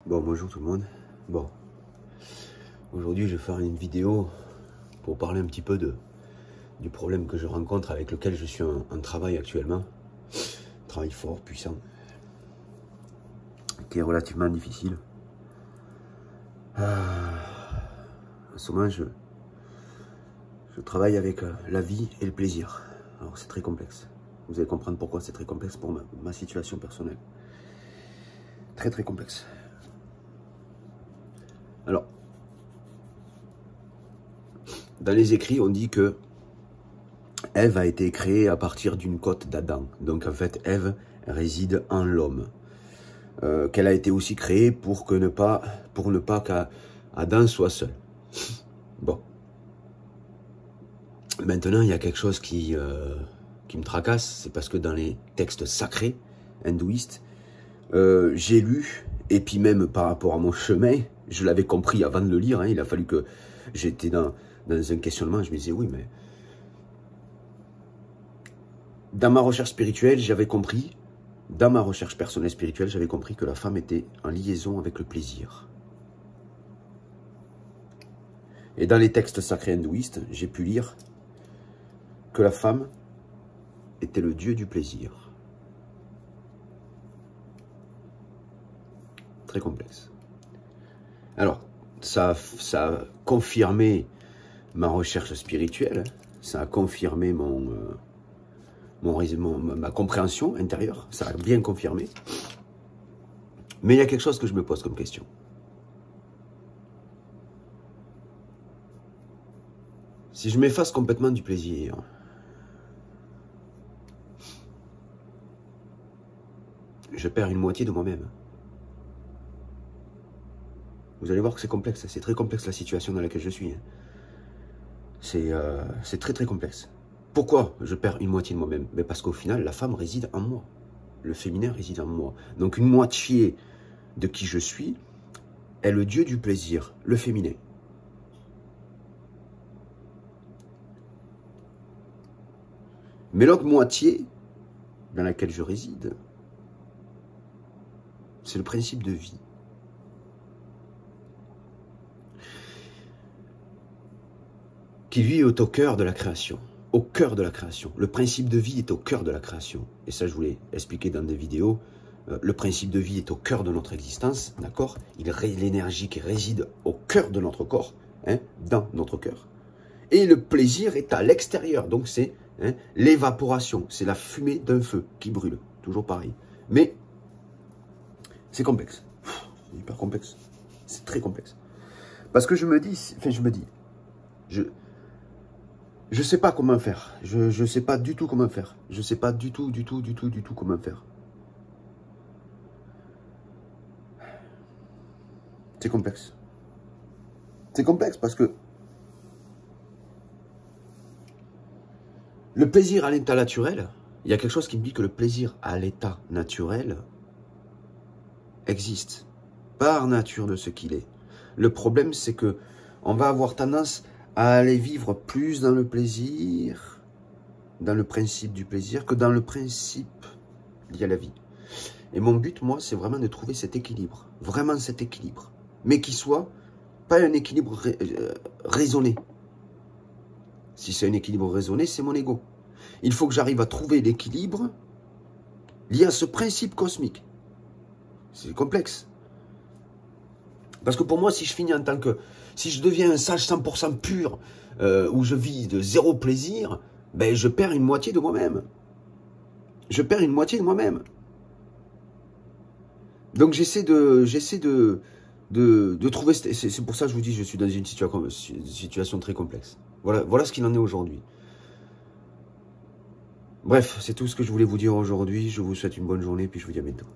Bon, bonjour tout le monde. Bon, aujourd'hui je vais faire une vidéo pour parler un petit peu du problème que je rencontre avec lequel je suis en travail actuellement. Un travail fort, puissant, qui est relativement difficile. En ce moment, je travaille avec la vie et le plaisir. Alors c'est très complexe. Vous allez comprendre pourquoi c'est très complexe pour ma situation personnelle. Très très complexe. Alors, dans les écrits, on dit que Ève a été créée à partir d'une côte d'Adam. Donc en fait, Ève réside en l'homme. Qu'elle a été aussi créée pour ne pas qu'Adam soit seul. Bon. Maintenant, il y a quelque chose qui me tracasse. C'est parce que dans les textes sacrés hindouistes, j'ai lu, et puis même par rapport à mon chemin, je l'avais compris avant de le lire, hein, il a fallu que j'étais dans un questionnement, je me disais oui, mais dans ma recherche spirituelle, j'avais compris, dans ma recherche personnelle spirituelle, j'avais compris que la femme était en liaison avec le plaisir. Et dans les textes sacrés hindouistes, j'ai pu lire que la femme était le dieu du plaisir. Très complexe. Alors, ça a confirmé ma recherche spirituelle, ça a confirmé ma compréhension intérieure, ça a bien confirmé. Mais il y a quelque chose que je me pose comme question. Si je m'efface complètement du plaisir, je perds une moitié de moi-même. Vous allez voir que c'est complexe, c'est très complexe la situation dans laquelle je suis. C'est très très complexe. Pourquoi je perds une moitié de moi-même? Mais parce qu'au final, la femme réside en moi. Le féminin réside en moi. Donc une moitié de qui je suis est le dieu du plaisir, le féminin. Mais l'autre moitié dans laquelle je réside, c'est le principe de vie. Qui lui est au cœur de la création. Au cœur de la création. Le principe de vie est au cœur de la création. Et ça, je vous l'ai expliqué dans des vidéos. Le principe de vie est au cœur de notre existence, d'accord? L'énergie qui réside au cœur de notre corps, hein, dans notre cœur. Et le plaisir est à l'extérieur. Donc c'est l'évaporation. C'est la fumée d'un feu qui brûle. Toujours pareil. Mais c'est complexe. C'est hyper complexe. C'est très complexe. Parce que je me dis, je sais pas comment faire. Je sais pas du tout comment faire. Je sais pas du tout comment faire. C'est complexe. C'est complexe parce que le plaisir à l'état naturel, il y a quelque chose qui me dit que le plaisir à l'état naturel existe par nature de ce qu'il est. Le problème, c'est que on va avoir tendance à aller vivre plus dans le plaisir, dans le principe du plaisir, que dans le principe lié à la vie. Et mon but, moi, c'est vraiment de trouver cet équilibre, vraiment cet équilibre, mais qui soit pas un équilibre raisonné. Si c'est un équilibre raisonné, c'est mon ego. Il faut que j'arrive à trouver l'équilibre lié à ce principe cosmique. C'est complexe. Parce que pour moi, si je finis en tant que... Si je deviens un sage 100% pur, où je vis de zéro plaisir, ben je perds une moitié de moi-même. Je perds une moitié de moi-même. Donc j'essaie de trouver... C'est pour ça que je vous dis, je suis dans une situation très complexe. Voilà ce qu'il en est aujourd'hui. Bref, c'est tout ce que je voulais vous dire aujourd'hui. Je vous souhaite une bonne journée, puis je vous dis à bientôt.